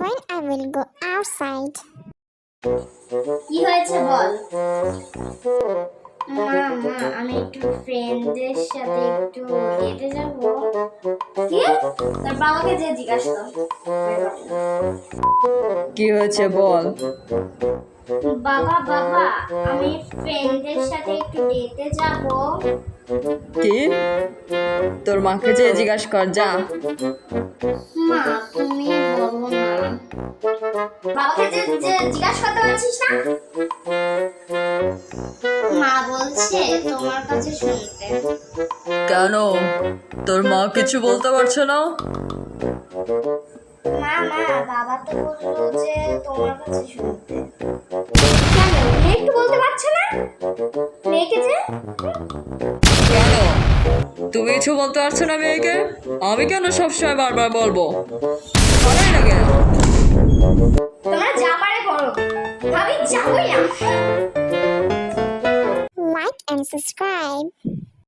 when I will go outside. কি হয়েছে বল। মা মা আমি একটু ফ্রেন্ডদের সাথে একটু হেঁটে যাব। কি? তোর বাবাকে যে জিজ্ঞাসা কর। কি হয়েছে বল। বাবা বাবা আমি ফ্রেন্ডদের সাথে একটু ডেটে যাব। কি? তোর মাকে যে জিজ্ঞাসা কর যা। মা তুমি বলো না। বাবাকে যে জিজ্ঞাসা করতে পারছিস না? মা বলছে তোমার কাছে শুনতে। কেন তোর মা কিছু বলতে পারছে না? মা মা বাবা তো বললো যে তোমার কাছে শুনতে। কেন মেয়ে একটু বলতে পারছে না? মেয়েকে যে কেন তুমি কিছু বলতে পারছো না মেয়েকে? আমি কেন সবসময় বারবার বলবো? ভালোই লাগে না। তোমরা যা পারে করো, আমি যাবই না। Like and subscribe.